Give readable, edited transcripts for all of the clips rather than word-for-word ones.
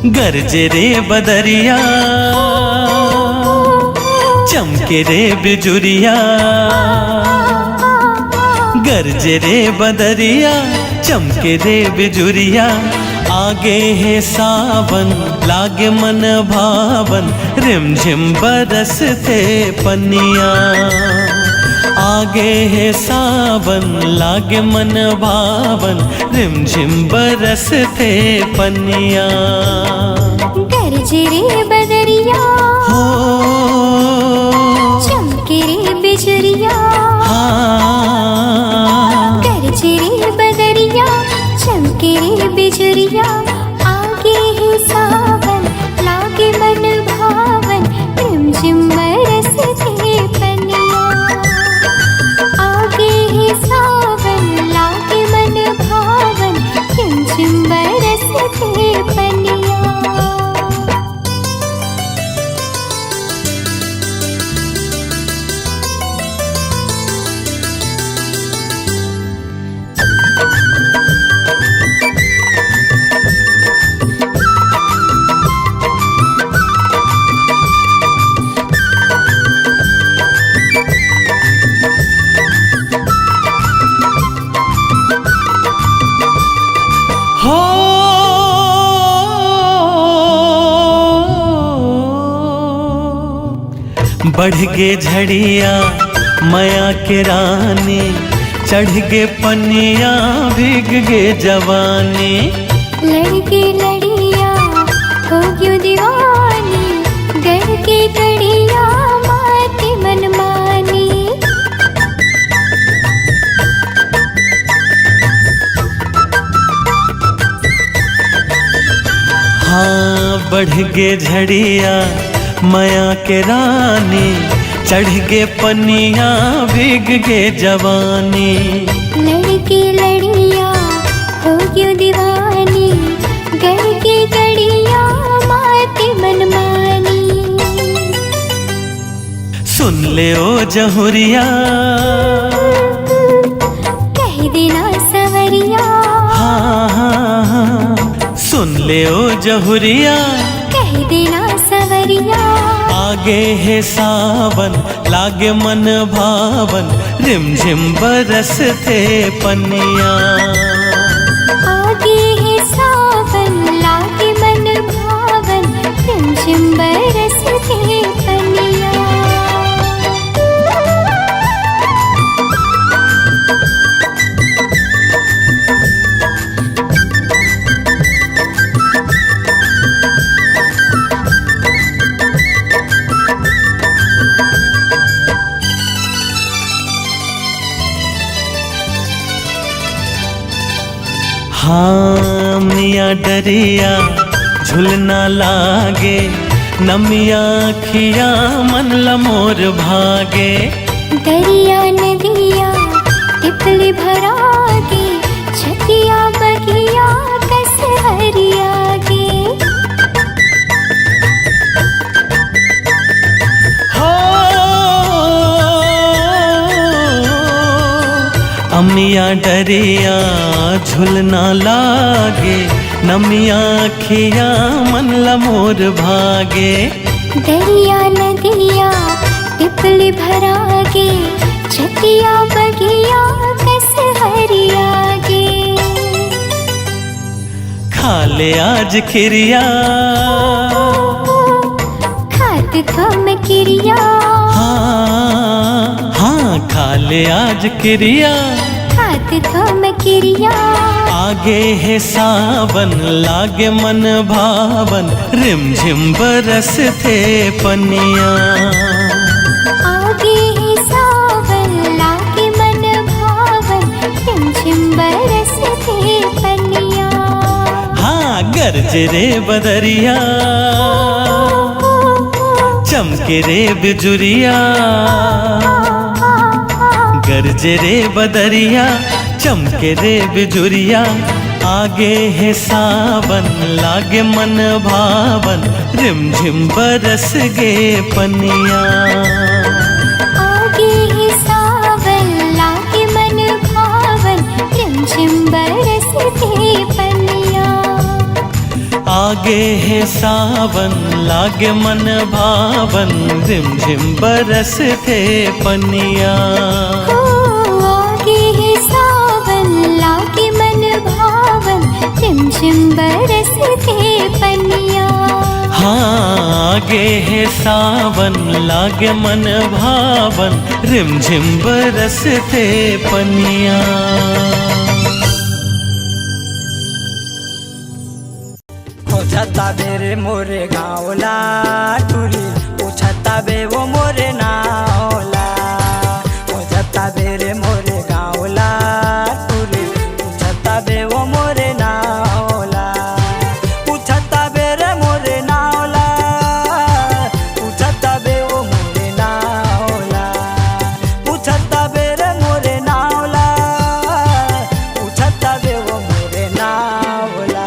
गरजे रे बदरिया चमके रे बिजुरिया, गरजे रे बदरिया चमके रे बिजुरिया। आगे है सावन लागे मन भावन, रिमझिम बरसते पनिया। आगे है सावन लागे मन भावन, रिमझिम बरसते पनिया। गरजे रे बदरिया हो चमके रे बिजुरिया, हाँ। गरजे रे बदरिया चमके रे बिजुरिया। आगे है सावन लागे मन भावन, रिमझिम बरसते पनिया। आगे है सावन लागे मन भावन, रिमझिम बरसते पनिया। हो बढ़ गे झड़िया माया के रानी, चढ़ गे पनिया भीग गे जवानी। लड़के लड़िया हो क्यों दीवानी, गढ़ के कड़िया माती मनमानी। हाँ बढ़ गे झड़िया माया के रानी, चढ़ गे पनिया भीग गे जवानी। लड़के लड़िया हो क्यों दीवानी, गढ़ के कड़िया माती मनमानी। सुन ले ओ जहुरिया कह देना सवरिया, हाँ हाँ हाँ। सुन ले ओ जहुरिया कह देना सवरिया। आगे है सावन लागे मन भावन, रिमझिम बरसते पनिया। आगे है सावन लागे मन भावन, रिमझिम बरसते पनिया। हाँ मिया डरिया झुलना लागे, नमिया खिया मन लमोर भागे। दरिया नदिया तितली भरागे, छतिया बगिया कस हरियागे। हो अमिया डरिया झुलना लागे, नमिया खिया मन लमोर भागे। दरिया नदिया तितली भरागे, छतिया बगिया कस हरियागे। खा ले आज खिरिया खात थम किरिया, हाँ हाँ। खा ले आज क्रिया खात थम किरिया। आगे है सावन लागे मन भावन, रिमझिम बरसते पनिया। आगे है सावन लागे मन भावन, रिमझिम बरसते पनिया। हाँ गरजे रे बदरिया चमके रे बिजुरिया, गरजे रे बदरिया चमके रे बिजुरिया। आगे है सावन लागे मन भावन, रिमझिम बरस गे पनिया। आगे है सावन लागे मन भावन, रिमझिम बरसते पनिया। आगे है सावन लागे मन भावन, रिमझिम बरसते पनिया। हो आगे है सावन लागे मन भावन, रिमझिम बरसते पनिया। हाँ आगे है सावन लागे मन भावन, रिमझिम बरसते पनिया। पूछता बेरे मोरे गाँवला टूरी, पूछता बे वो मोरे नावला। पूछता बेरे मोरे गाँवला टूरी, पूछता बे वो मोरे नावला। पूछता बेरे मोरे नावला, पूछता बे वो मोरे नावला। पूछता बेरे मोरे नावला, पूछता बे वो मोरे नावला।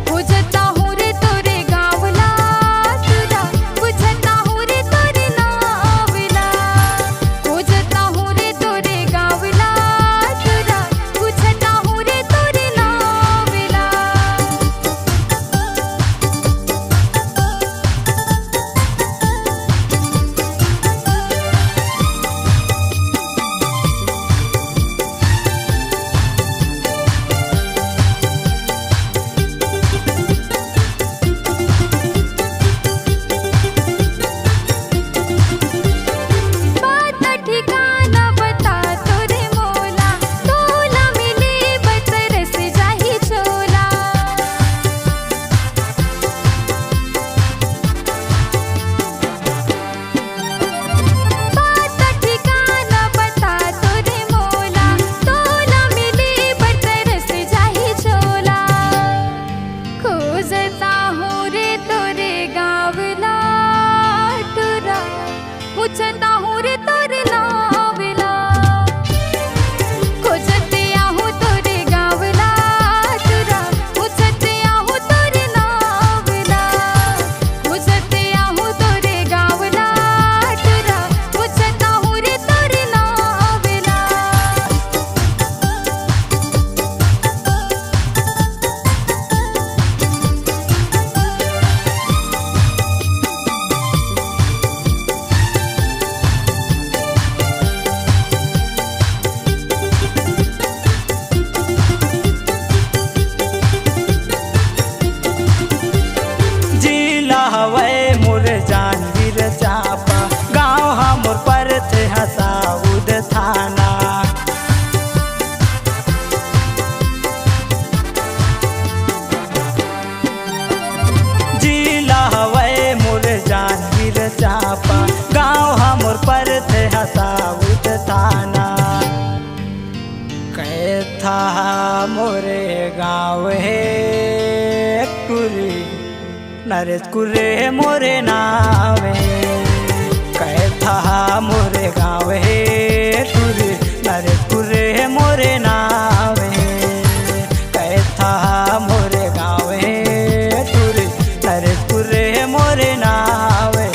पूछता हूँ रे तोरे नावला, खोजते आहूँ तोरे गाँवला टूरा। पूछते आहूँ तोरे नावला, खोजते आहूँ तोरे गाँवला टूरा। पूछता हूँ रे तोरे नावला। जानवीर चापा गाँव हमर पर थे हसाउद थाना। जिला हवे मोर जानवीर चापा गाँव हमर पर थे हसाउद थाना। कैथा मोरे गाँव है टूरी, नरेश कुरे मोरे नावे। कैथा मोरे गाँव है टूरी, नरेश कुरे मोरे नावे। कैथा मोरे गाँव है टूरी, नरेश कुरे मोरे नावे।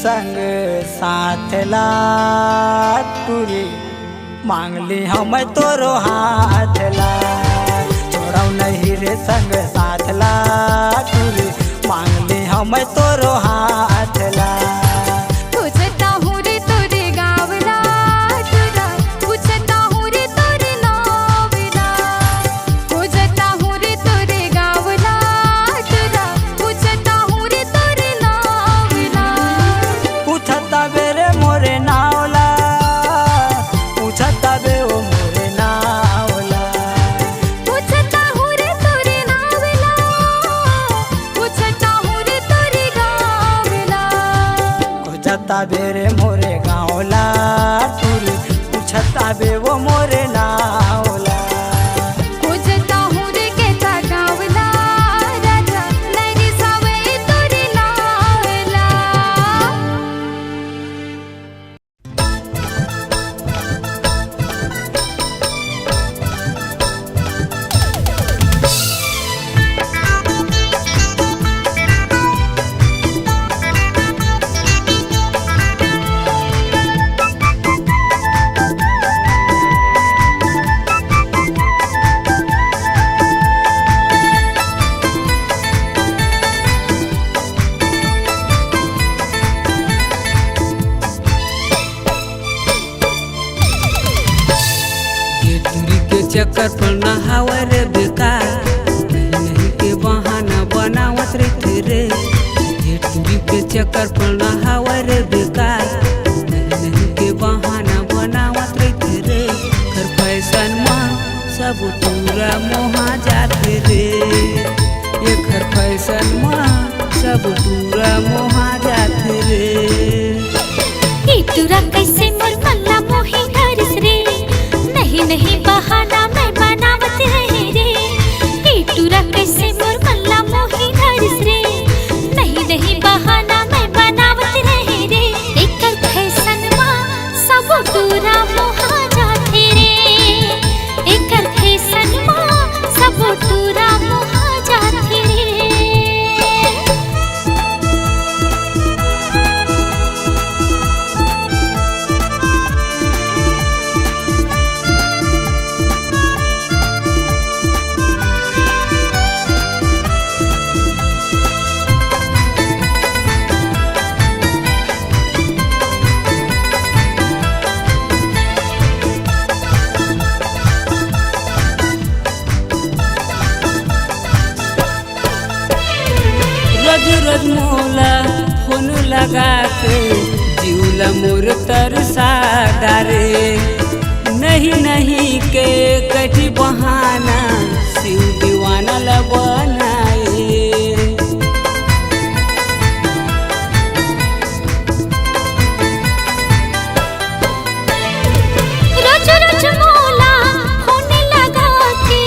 संग साथ ला टूरी, मांगली हम तोरो हाथ ला। छोड़ाऊ नहीं रे संग साथ ला टूरी, मांगली हम तोरो हाथ ला। पूछता हूँ रे तोरे गाँवला टूरा, पूछता हूँ रे तोरे नावला। पूछता हूँ रे तोरे गाँवला टूरा, पूछता हूँ रे तोरे नावला। पूछता बेरे मोरे नावला, पूछता बे ओ मोरे नावला। पूछता बेरे मोरे गाँवला टूर पूछता बे वो मोरे नावला खोजता हूँ रे केचा गावला राजा नाही सावे तोरी नावला चक्कर पर नहावा रे बेकार नहीं के बहाना बनावत रहते रे ये टूरी के चक्कर पर नहावा रे बेकार नहीं के बहाना बनावत रहते रे कर फैशन माँ सब पूरा मोहा जाते रे ये कर फैशन माँ सब पूरा मोहा जाते रे इतुरा कैसे मोर मल्ला मोही धरस रे नहीं बहाना मैं बनावत रहे रे इतुरा कैसे मोर मल्ला मोही धरस रे नहीं बहाना मैं बनावत रहे रे एकर फैशन माँ सब टूरा मोहा जाते रे एकर फैशन माँ सब टूरा मोहा जाते रे रोज मोला फोन लगा के जीवला मोर तरसा डारे नहीं के कटी बहाना शिव दीवाना ला बनाए रोज मोला फोन लगा के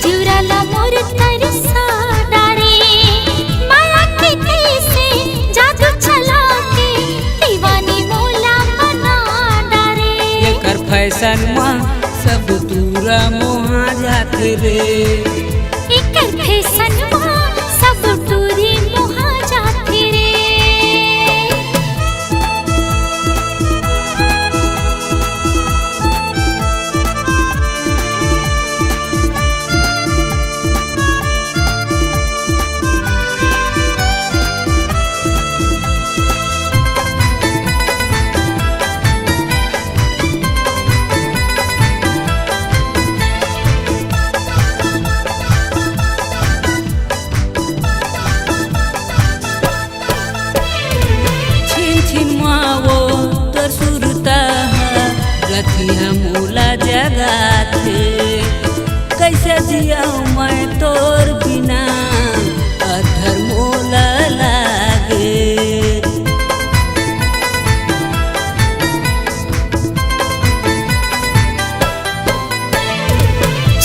जीवला मोर तरसा डारे माया के कैसे जादू चला के दीवानी मोला बना डारे एकर फैशन माँ सब दूरा मोहा जाते रे एकर फैशन माँ सब टूरी मोहा जाते रे रथिया मूला जगा थे कैसे जिया मैं तोर बिना अधर मोला लागे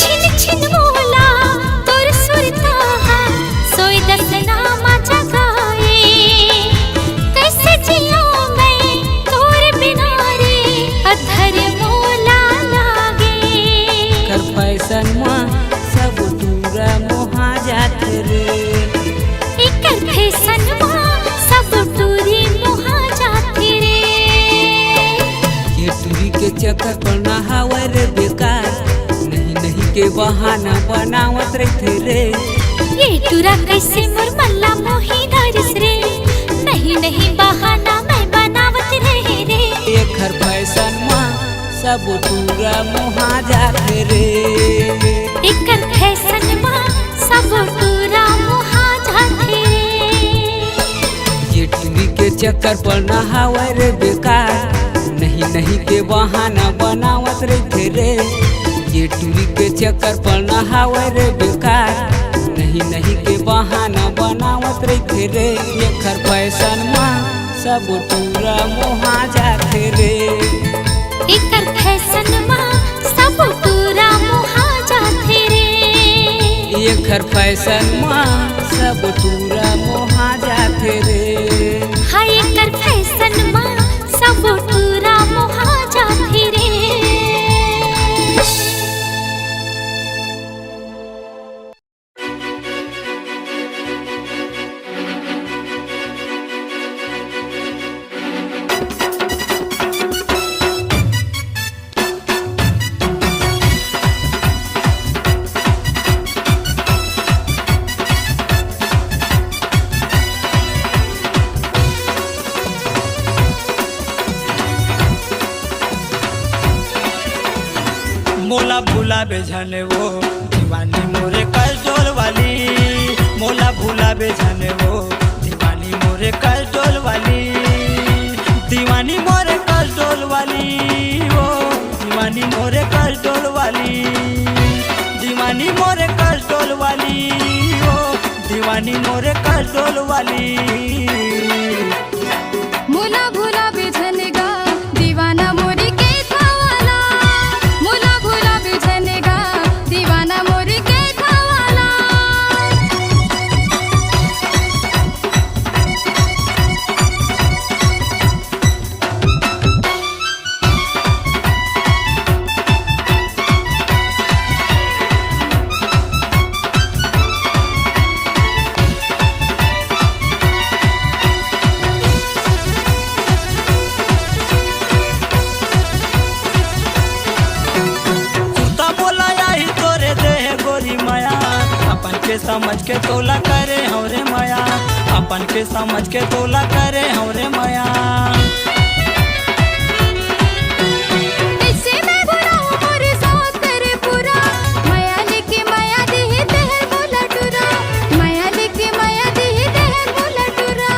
छिन छिन मोला तोर सुरता सोई दसना मा जगाए कैसे जिया मैं तोर बिना रे अधर मोला लागे कर फैशन माँ सब दूरा मोहा जात रे एकर फैशन माँ सब टूरी मोहा जाते रे ये टूरी के चक्कर पर नहावे रे बेकार नहीं के बहाना बनावत रहते रे ये टूरा कैसे मोर मल्ला मोही धरस रे नहीं बहाना मैं बनावत रहे रे एकर फैशन माँ सब टूरा मोहा जाते रे एकर फैशन माँ सब टूरा मोहा जाते रे ये टूरी के चक्कर पर नहावे रे बेकार नहीं के बहाना बनावत रहते रे ये टूरी के चक्कर पर नहावे रे बेकार नहीं के बहाना बनावत रहते रे एकर फैशन माँ सब टूरा मोहा जाथे रे। एकर फैशन मा सब टूरा मोहा जाथे रे। एकर फैशन मा सब टूरा मोहा जाथे रे। हाय एकर फैशन मा सब टूरा मोहा जाथे रे। मोला भूला बेझने वो दीवानी मोरे कल डोल वाली। मोला भूला बेझने वो दीवानी मोरे कल डोल वाली। दीवानी मोरे कल डोल वाली वो दीवानी मोरे कल डोल वाली। दीवानी मोरे कल डोल वाली वो दीवानी मोरे कल डोल वाली। मोला भूला बेझनेगा दीवाना मोरी के थावाला। मोला भूला बेझनेगा दीवाना मोरी के थावाला। कुर्ता बोला यही तोरे देह गोरी माया। अपन के समझ के तोला करे हमरे माया। अपन के समझ के तोला करे हमरे माया। ऐसे मैं बुलाऊं मोरे साथ तेरे पूरा। माया लेके माया देहि तेहर मोला टूरा। माया लेके माया देहि तेहर मोला टूरा।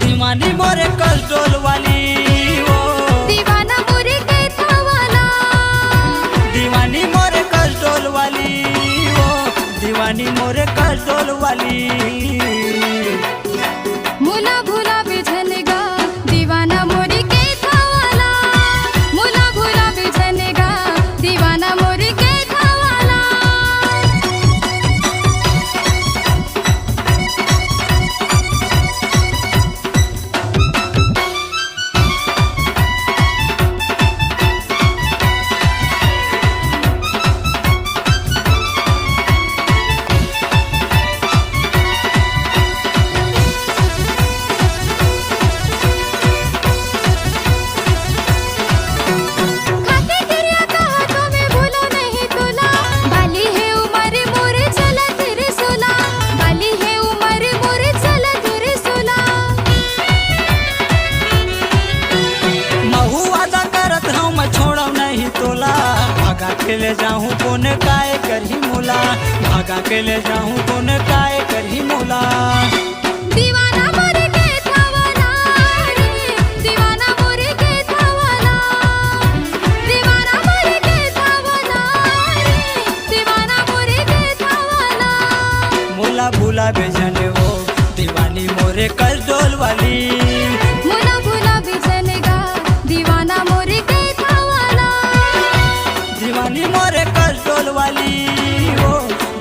दीवानी मोरे कल डोल वाली वो दीवाना मोरे के थावाला। दीवानी मोरे कल डोल वाली वो दीवानी मोरे कल डोल वाली। मोला भूला बेझनेगा दीवाना मोरी के थावाला। मोला भूला बेझनेगा दीवाना मोरी के थावाला। खाके गिरिया कहा तो मैं भूलो नहीं तोला। बाली है उमर मोरे चला तेरे सोला। बाली है उमर मोरे चला तेरे सोला। महू वादा करत हम छोड़ो नहीं तोला। भागा के ले जाऊं कोने काय करही मोला। भागा के ले जाऊं कोने काय करही मोला। दीवाना मोरे के थावाला रे। दीवाना मोरे के थावाला। दीवाना मोरे के थावाला रे। दीवाना मोरे के थावाला। मोला भूला बेझने वो दीवानी मोरे कल डोल वाली। मोला भूला बेझनेगा दीवाना मोरे के थावाला। दीवानी मोरे कल डोल वाली वो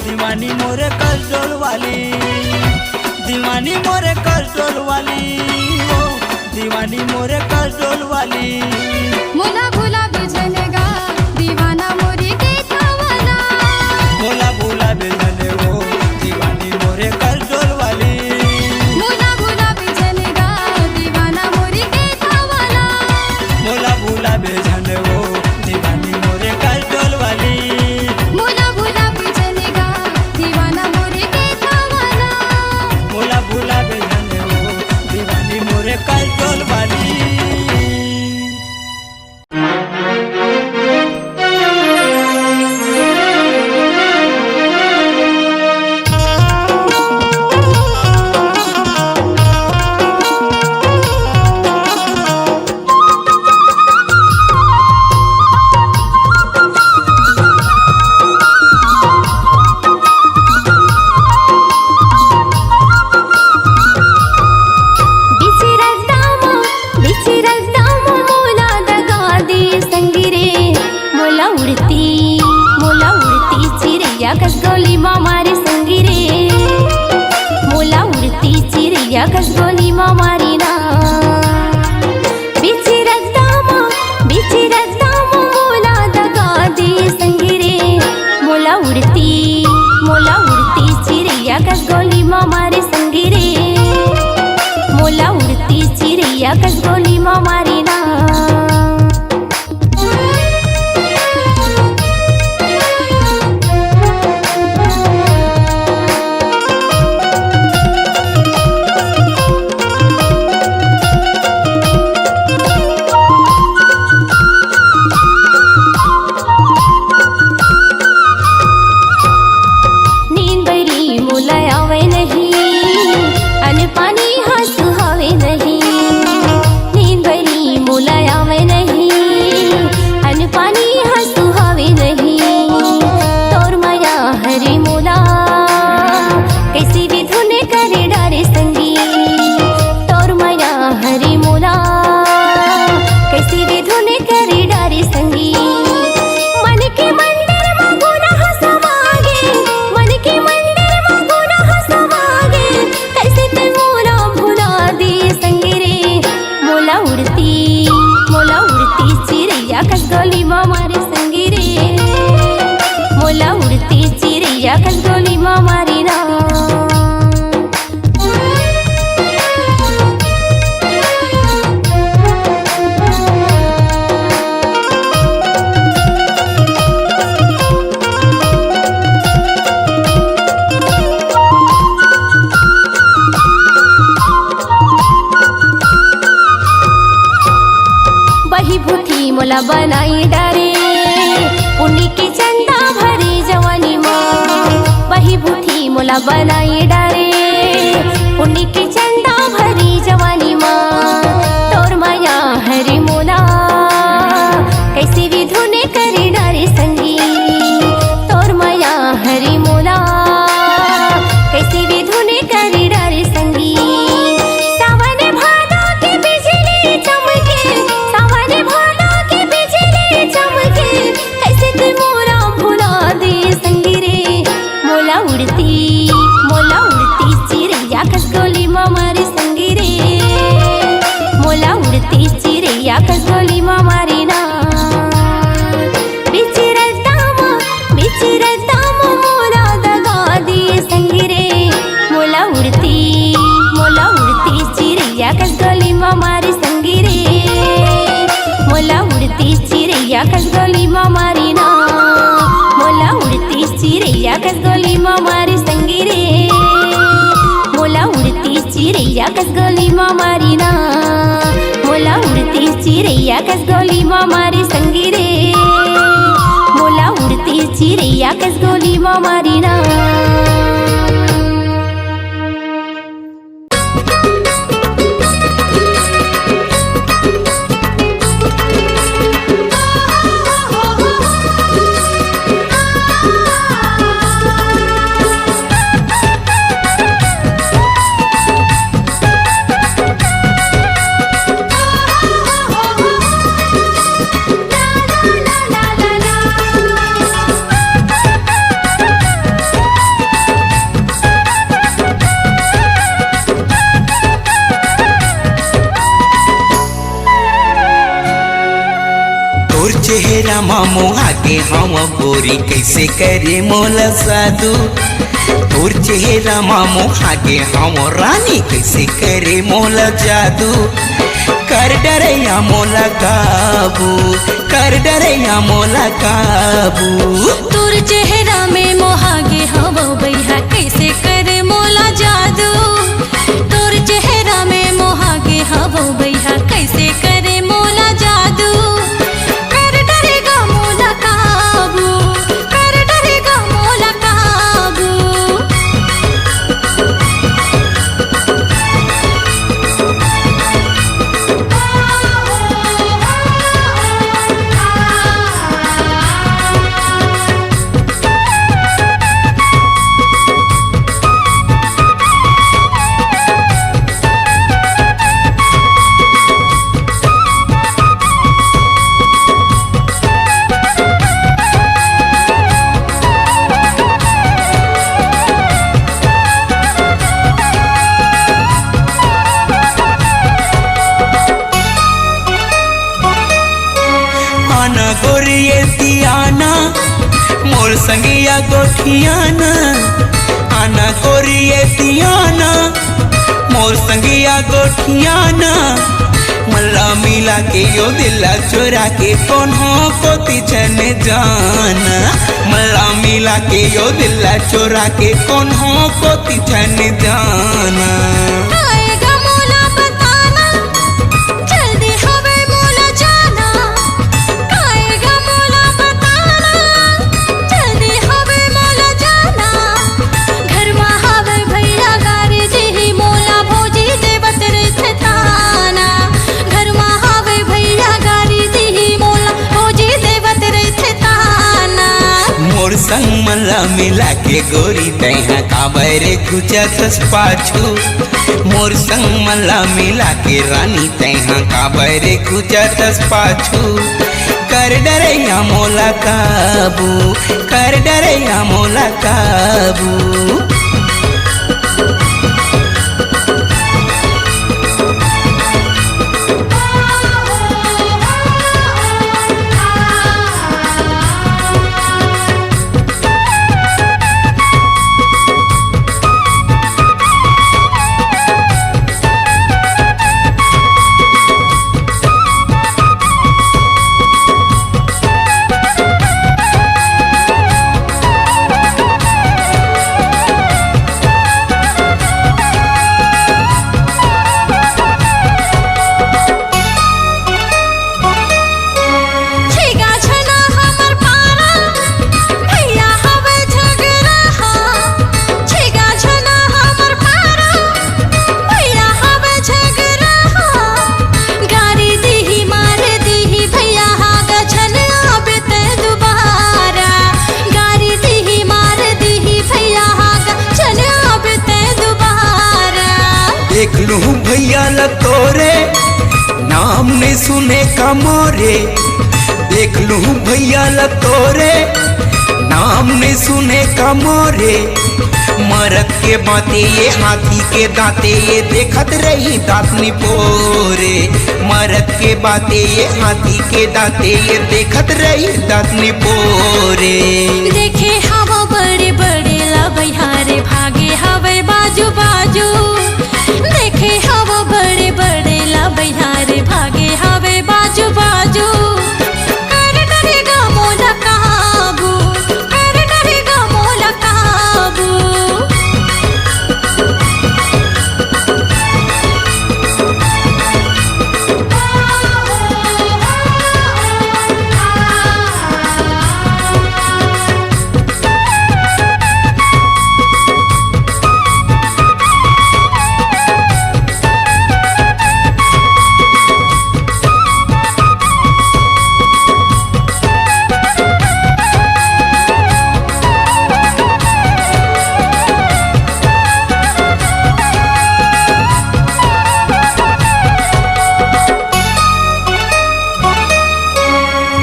दीवानी मोरे कल डोल वाली। दीवानी मोरे कल डोल वाली वो दीवानी मोरे कल डोल वाली। मोला भूला बेझनेगा दीवाना मोरे के थावाला। मोला भूला बेझने वो दीवानी मोरे कल डोल वाली। मोला भूला बेझनेगा दीवाना मोरे के थावाला। मोला भूला बेझने वो दीवानी मोरे कल डोल वाली। मोला भूला बेझनेगा दीवाना मोरे के थावाला। मोला भूला बेझने वो दीवानी मोरे कल डोल वाली। चिड़ैया कस गोली माँ मारे संगी रे मोला उड़ती चिड़ैया कस गोली माँ मारी ना बीच रस्ता मोला दगा दे संगी रे मोला उड़ती चिड़ैया कस गोली माँ मारे संगी रे मोला उड़ती चिड़ैया कस गोली माँ मारी ना मोला बनाई डारे पुण्य की चंदा भरी जवानी माँ बही भूठी मोला बनाई डारे पुण्य की चंदा भरी जवानी माँ तोर माया हरी मोला कैसी भी धुने करी डारे संगी तोर माया हरी मोला कैसी भी धुने करी डारे संगी चिड़ैया कस गोली माँ मारी संगी रे मोला उड़ती चिड़ैया कस गोली माँ मारी ना बीच रस्ता मोला दगा दी संगी रे मोला उड़ती चिड़ैया कस गोली माँ मारी संगी रे मोला उड़ती चिड़ैया कस गोली माँ मारी ना मोला उड़ती चिड़ैया कस गोली माँ मारी संगी रे मोला उड़ती चिड़ैया कस गोली माँ मारी ना मोला उड़ती चिड़ैया कस गोली माँ मारी संगी रे मोला उड़ती चिड़ैया कस गोली माँ मारी ना चेहरा मामो आगे हम गोरी कैसे करे मोला साधु तोर चेहरा मामो आगे हम रानी कैसे करे मोला जादू कर डरैया मोला काबू कर डरैया मोला काबू तोर चेहरा में मोहागे हवा बैहा कैसे करे मोला जादू तोर चेहरा में मोहागे हवा बैहा कैसे करे मोला जादू मोर संगिया गोठियाना आना गोरिए दियाना मोर संगिया गोठियाना मल्ला मिला के यो दिला चुरा के कोन्हों को तिचन जाना मल्ला मिला के यो दिला चुरा के कोन्हों को तिचन जाना आएगा मोला बताना जल्दी हवे मोला जाना आएगा मोला बताना जल्दी हवे मोला जाना घर में हवे भैया गारी जी मोला भोजी देवत रहे ताना घर में हवे भैया गारी जी मोला भोजी देवत रहे ताना मोर संग मल्ला मिला के गोरी तैहा काबर खुचस पाछू मोर संग मल्ला मिला के रानी तैहा काबर खुचस पाछू कर डरैया मोला काबू कर डरैया मोला काबू छेगा छना हमर पारा भैया हवे झगड़ा छेगा छना हमर पारा भैया हवे झगड़ा गारी दीही मार दीही भैया हागा छन आबे ते दोबारा गारी दीही मार दीही भैया हागा छन आबे ते दोबारा देख लूं भैया ल तोरे नाम ने सुने का मोरे देख लूं भैया ल तोरे नाम ने सुने का मोरे मरद के बाते ये हाथी के दांते ये देखत रही दांत निपोरे मरद के बाते ये हाथी के दांते ये देखत रही दांत निपोरे देखे हवा बड़े बड़े लबैहारे भागे हवे बाजू बाजू देखे हवा बड़े बड़े लबैहारे भागे हवे बाजू बाजू कर डरेगा मोला काबू कर डरेगा मोला काबू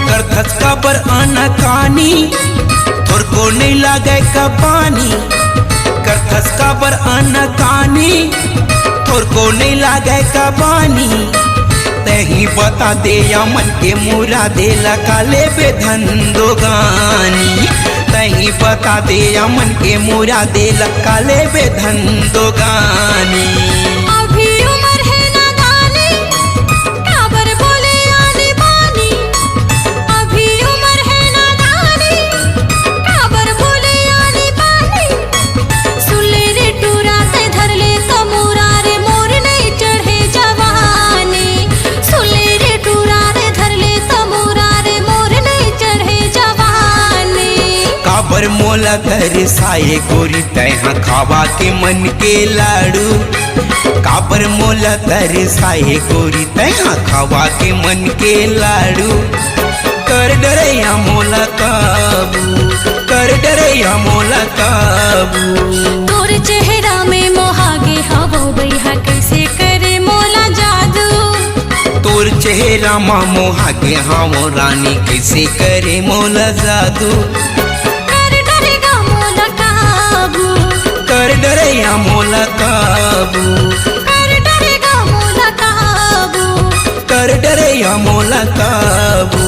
करथस काबर आना कानी तोर को नहीं लागे का पानी करथस काबर आना कानी तोर को नहीं लागे का पानी तही बता दे या मन के मुरा दे काले पे धंधो गानी तही बता दे या मन के मुरा दे काले पे धंधो गानी अभी उम्र है नादानी काबर बोले आनी बानी अभी उम्र है नादानी काबर बोले आनी बानी सुले रे टूरा से धर ले तमूरा रे मोर नहीं चढ़े जवानी सुले रे टूरा रे धर ले तमूरा रे मोर नहीं चढ़े जवानी काबर मोला तरसाए गोरी तैहा खावा के मन के लाड़ू काबर मोला तरसाए गोरी तैहा खावा के मन के लाड़ू कर डरैया मोला काबू कर डरैया मोला काबू तोर चेहरा में मोहागे हवो बैहा कैसे करे मोला जादू तोर चेहरा मा मोहागे हावो रानी कैसे करे मोला जादू कर डरेगा मोला काबू कर डरैया मोला काबू कर डरेगा मोला काबू कर डरैया मोला काबू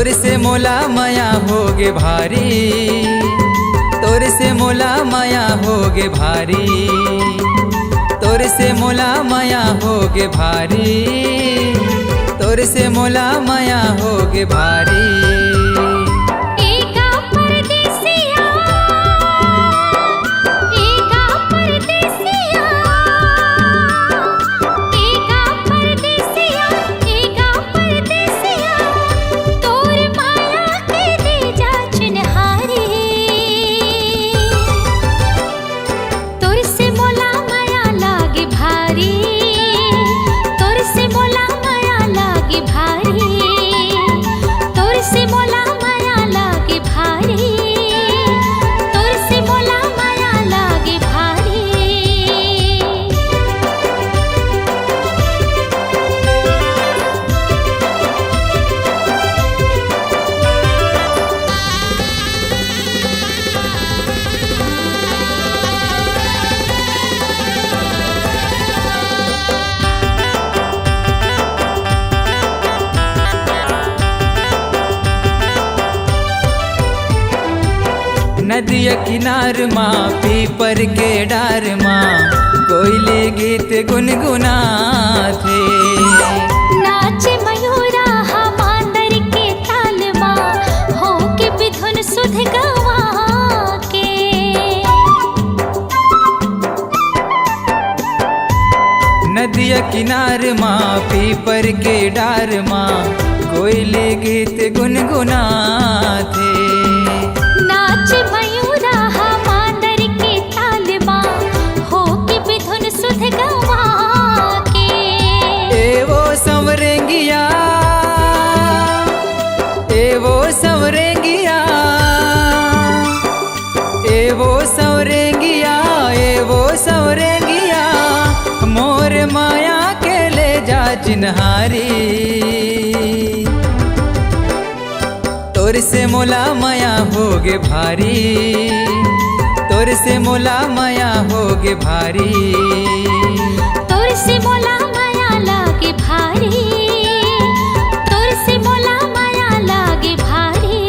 तोर से मोला माया होगे भारी, तोर से मोला माया होगे भारी, तोर से मोला माया होगे भारी, तोर से मोला माया होगे भारी। एका परदेसिया, एका परदेसिया, एका परदेसिया, एका परदेसिया, तोर माया के दे जा चिन्हारी। तोर से मोला माया लागे भारी, तोर से मोला माया लागे भारी, तोर से मोला माया लागे भारी, तोर से मोला माया लागे भारी। नदिया किनार माँ पीपर के डार माँ कोयले गीत गुनगुनाथे। नाचे मयूरा हमांदर के ताल माँ, हो के बिधुन सुध गवा के। नदिया किनार माँ पीपर के डार माँ कोयले गीत गुनगुनाथे। नाच मयूरा हमांदर के ताल माँ, हो के बिधुन सुध गवा के। एवो संवरेंगिया, एवो संवरेंगिया, एवो संवरेंगिया, एवो संवरेंगिया, मोर माया के ले जा चिन्हारी। तोर से मोला माया होगे भारी, तोर से मोला माया होगे भारी, तोर से मोला माया लागे भारी, तोर से मोला माया लागे भारी।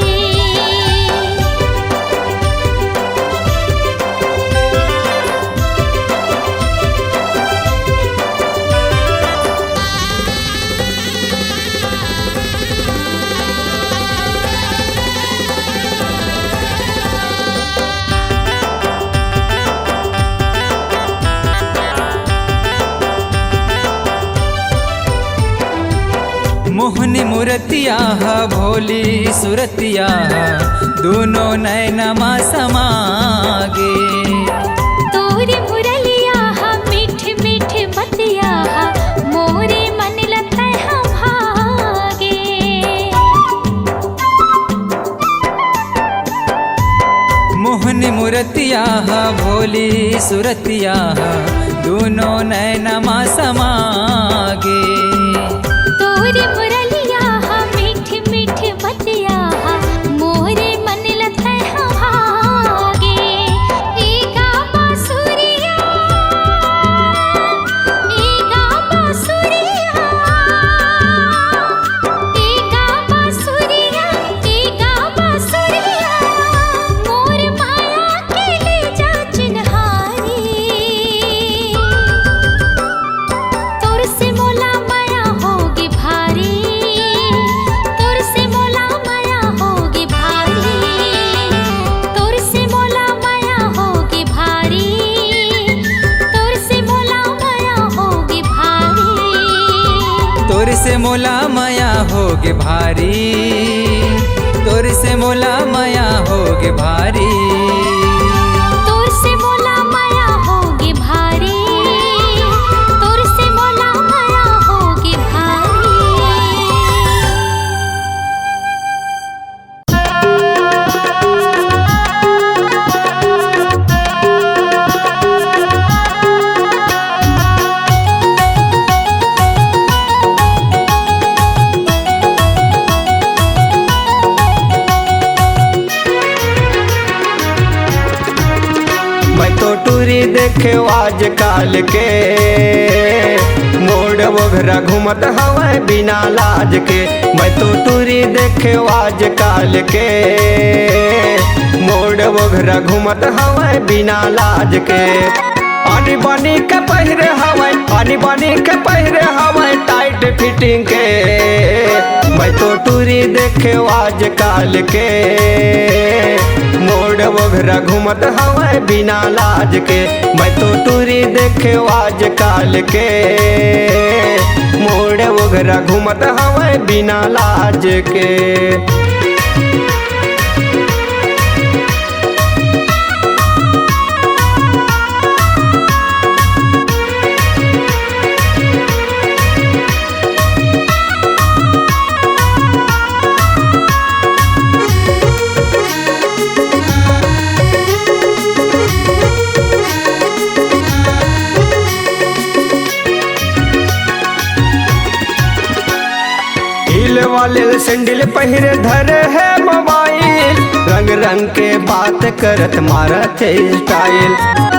मोहनी मूर्तिया भोली सुरतिया दोनों नैनमा समागे। तोरी मुरलिया मीठ मीठ बतिया, मोरे मन लता भागे। मोहनी मूर्तिया भोली सुरतिया दोनों नैनमा समागे। तोरी मुरलिया मीठ मीठ बतिया, मोरे मन लता भागे। एका बांसुरिया, एका बांसुरिया, एका बांसुरिया, एका बांसुरिया, मोर माया के ले जा चिन्हारी। तोर से मोला माया होगे भारी, तोर से मोला माया होगे भारी, तोर से मोला माया होगे भारी, तोर से मोला माया होगे भारी। तोर से मोला माया होगे भारी, तोर से मोला माया होगे भारी। तोर से मोला माया होगे भारी, तोर से मोला माया होगे भारी। टूरी देखे आज काल के मोड़ वगैरह घूमत हवे बिना लाज के। मैं तो टूरी देखे आज काल के मोड़ वगैरह घूमत हवे बिना लाज के आनी बानी के पहिरे हवे आनी बानी के पहिरे हवे टाइट फिटिंग के मैं तो टूरी देखे आज काल के मोड़ वगैरह घूमत हवे बिना लाज के मैं तो टूरी देखे आज काल के मोड़ वगैरह घूमत हवे बिना लाज के वाले सैंडल पहिरे धरे है मोबाइल रंग रंग के बात करत मारत स्टाइल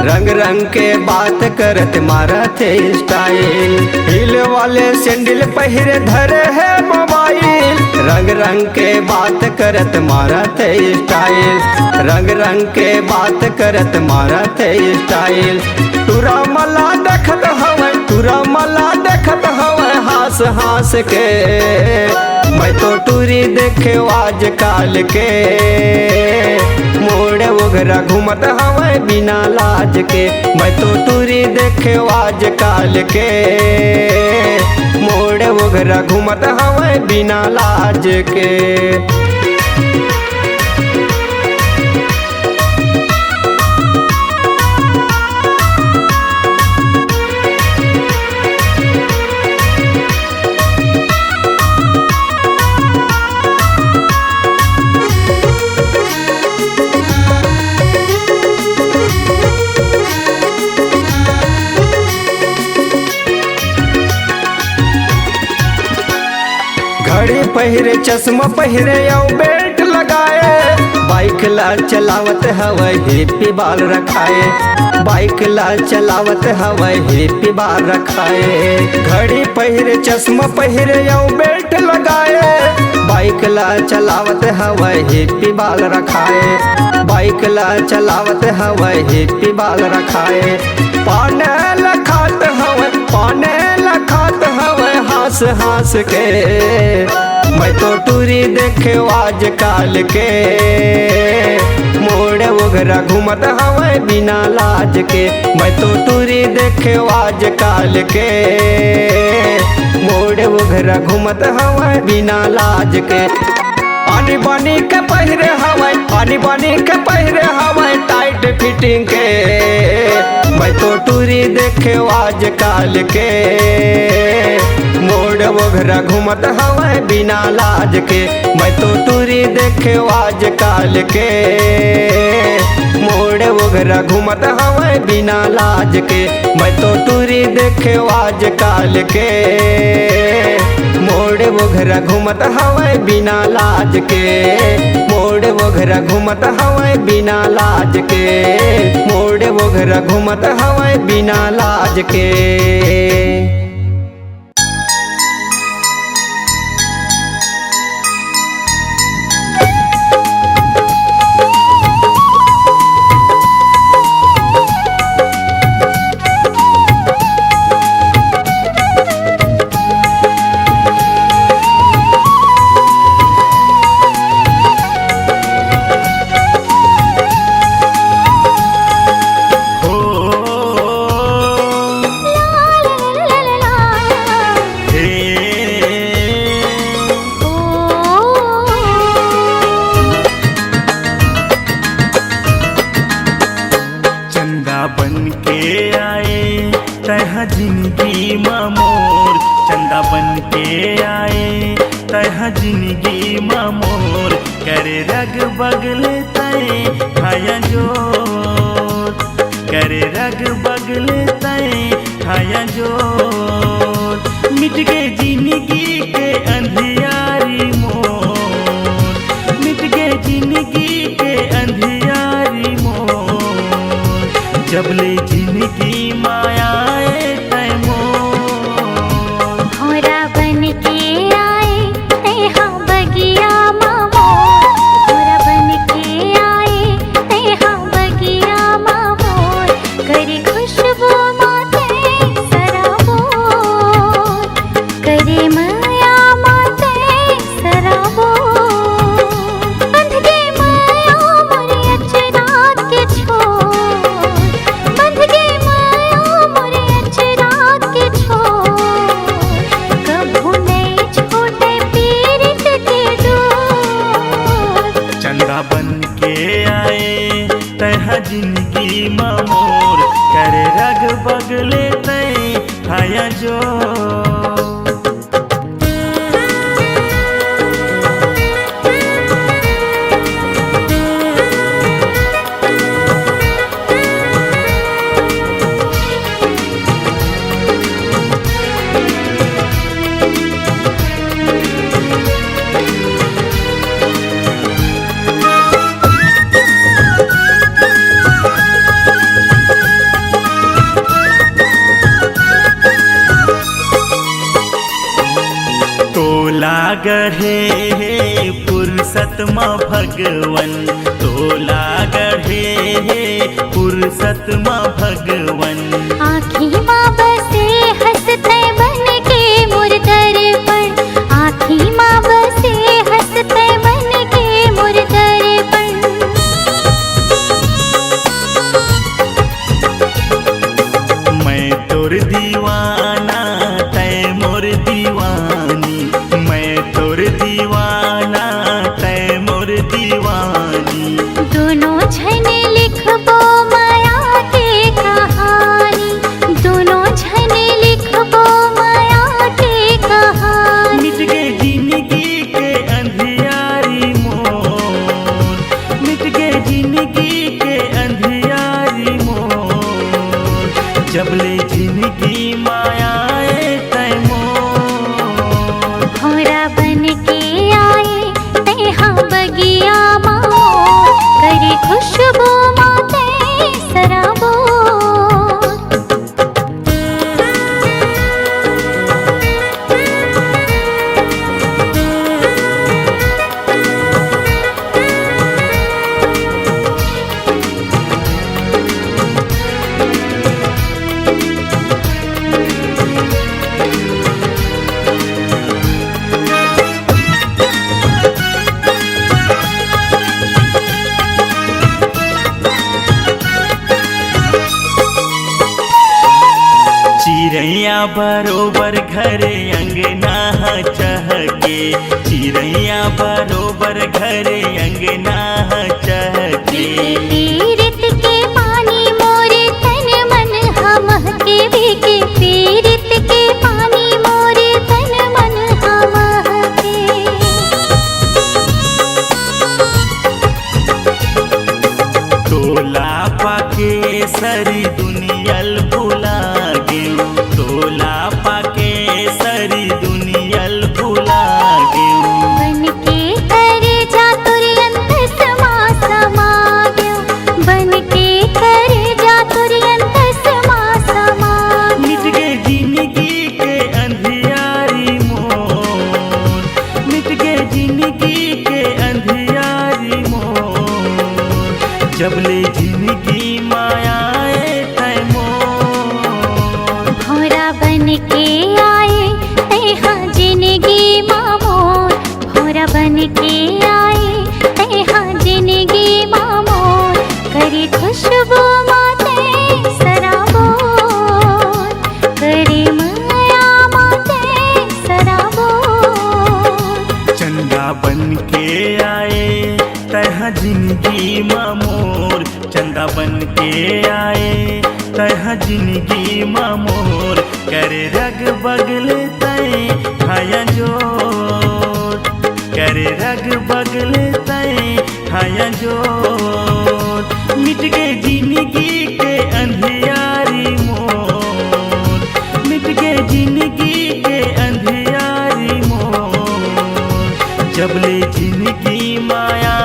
रंग रंग के बात करत मारत स्टाइल हिल वाले सैंडल पहिरे धरे है मोबाइल रंग रंग के बात करत मारत स्टाइल रंग रंग के बात करत मारत स्टाइल तुरा मला देखत हवे तुरा मला देखत हवे हास हास के मैं तो टूरी देखे आज काल के मोड़ वगैरह घूमत हवे बिना लाज के मैं तो टूरी देखे आज काल के मोड़ वगैरह घूमत हवे बिना लाज के घड़ी पहिरे चश्मा पहिरे और बेल्ट लगाए बाइक ला चलावत हवे हिप्पी बाल रखाए बाइक ला चलावत हवे हिप्पी बाल रखाए घड़ी पहिरे चश्मा पहिरे और बेल्ट लगाए बाइक ला चलावत हवे हिप्पी बाल रखाए बाइक ला चलावत हवे हिप्पी बाल रखाए पाने लखात हवे पाने लखात हवे हास हास के मैं तो टूरी देखे आज काल के मोड़ वगैरह घूमत हवे बिना लाज के मैं तो टूरी देखे आज काल के मोड़ वगैरह घूमत हवे बिना लाज के आनी बानी के पहिरे हवे आनी बानी के पहिरे हवे टाइट फिटिंग के मैं तो टूरी देखे आज काल के मोड़ वगैरह घूमत हवे बिना लाज के मैं तो टूरी देखे आज काल के मोड़ वगैरह घूमत हवे बिना लाज के मैं तो टूरी देखे आज काल के मोड़ वगैरह घूमत हवे बिना लाज के मोड़ वगैरह घूमत हवे बिना लाज के मोड़ वगैरह घूमत हवे बिना लाज के जिंदगी मामोर करे रग बगले तय खाया जोर करे रग बगले तय खाया जोर मिट गए जिंदगी के अंधियारी मोर मिट गए जिंदगी के अंधियारी मोर जब ले जिंदगी माया तय मोर भौरा बन के आए तय जिंदगी मोर करे रग बगले तय हाया जो गढ़े फुर्सत माँ भगवन तोला गढ़े फुर्सत माँ भगवन आँखी माँ बसे हंसते बन के मोर दर्पण आँखी माँ बसे हंसते बन के मोर दर्पण मैं तोर दीवाना तय मोर दीवानी दीवाना तय मोर दीवानी दोनों झने लिखबो माया के कहानी दोनों झने लिखबो माया के कहानी मिट गए जिंदगी के अंधियारी मोर मिट गए जिंदगी के अंधियारी मोर जब ले जिंदगी माया तय मोर भौरा बन के आए तेहा बगिया माँ करे खुशबू माते सराबो चिड़ैया बरोबर घरे अंगना चहके चिड़ैया बरोबर घरे अंगना चहके पीरित के पानी मोरे तन मन हम के भीगे पीरित के पानी मोरे तन मन हम के तोला पाके सरी दुनियल भुला गेऊ तोला पाके सरी दुनियल भुला गेऊ बन के करे जा तुरंत समा समा गयो बन के करे जा तुरंत समा समा मिट गए जिंदगी के अंधियारी मोर मिट गए जिंदगी के अंधियारी मोर जब ले जिंदगी माया तय मोर भौरा बन के आए तेहा जिंदगी मामोर भौरा बन के आए तेहा जिंदगी मामोर करे खुशबू माते सराबोर करे माया माते सराबोर चंदा बन के आए तह जिंदगी मोर चंदा बन के आए तह जिंदगी मोर करे रग बगल तय हाया जोर करे रग बगल तय हाया जोर मिट गए जिंदगी के अंधियारी मोर मिट गए जिंदगी के अंधियारी मोर जब ले जिंदगी माया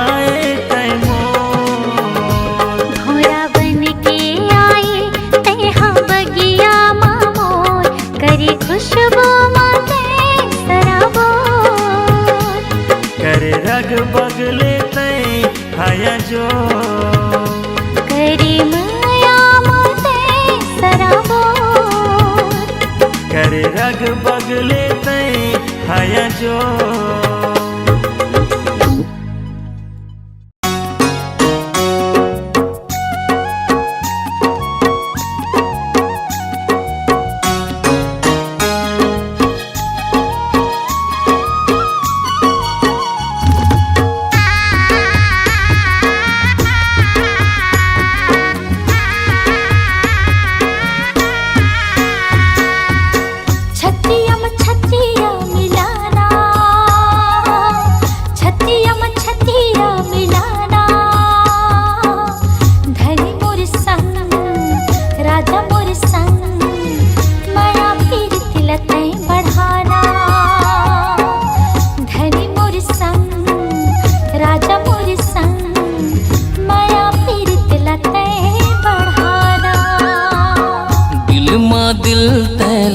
तय मोर भौरा बन के आए तेहा बगिया मामोर करे खुशबू माते सराबोर करे रग बगले तय हाया जो करे माया माते सराबोर करे रग बगले तय हाया जो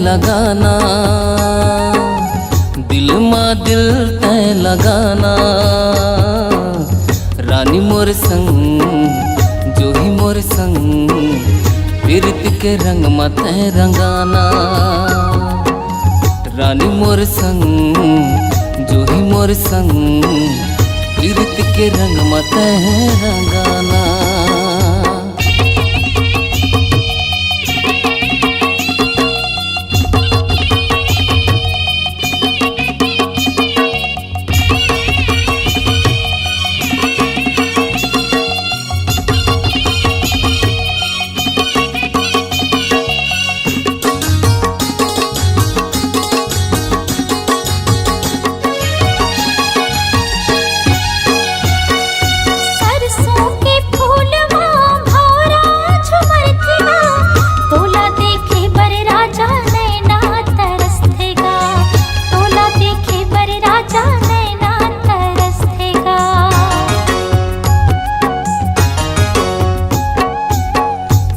लगाना, दिल माँ दिल तय लगाना। रानी मोर संग जो ही मोर संग, प्रीत के रंग में तय रंगाना। रानी मोर संग जो ही मोर संग, प्रीत के रंग में तय रंगाना।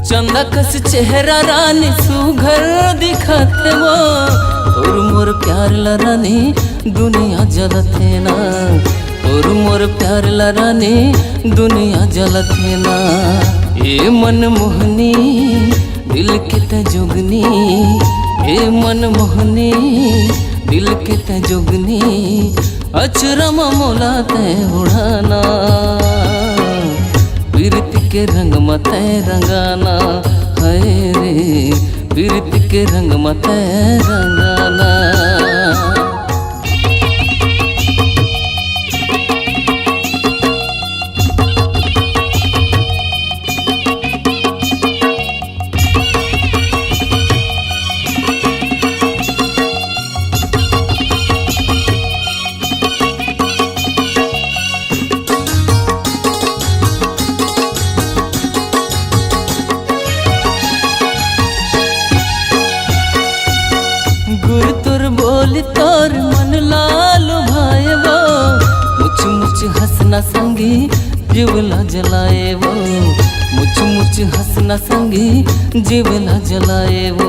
चंदा कस चेहरा रानी सुघर दिखते वो, तोर मोर प्यार ला रानी दुनिया जलते ना। तोर मोर प्यार ला रानी दुनिया जलते ना। ए मन मोहनी दिल के तजुगनी, ए मन मोहनी दिल के तजुगनी। अचरम मोला तय उड़ाना, प्रीत के रंग में तय रंगाना। है रे प्रीत के रंग में तय रंगाना। गुर तुर बोली तोर मन लालू भाई वो, मुछ मुछ हंसना संगी जीवला जलाए वो। मुछ मुछ हंसना संगी जीवला जलाए वो।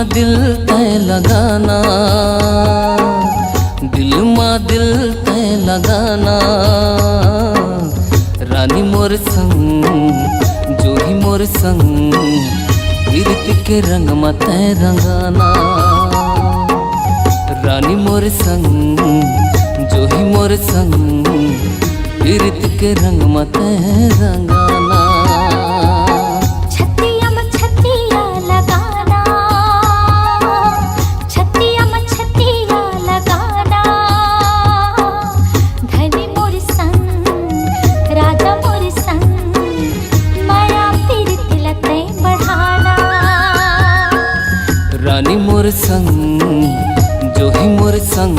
दिल तय लगाना, दिल माँ दिल तय लगाना। रानी मोर संग जो ही मोर संग, प्रीत के रंग में तय रंगाना। रानी मोर संग जो ही मोर संग, प्रीत के रंग में तय रंगाना। रानी मोर संग जो ही मोर संग,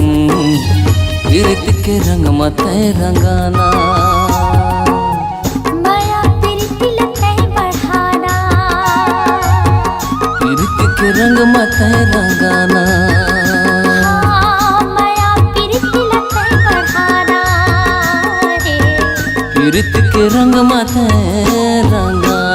प्रीत के रंग में तय रंगाना। माया प्रीत लतै बढ़ाना, प्रीत के रंग में तय रंगाना। माया प्रीत लतै बढ़ाना रे, प्रीत के रंग में तय रंगाना।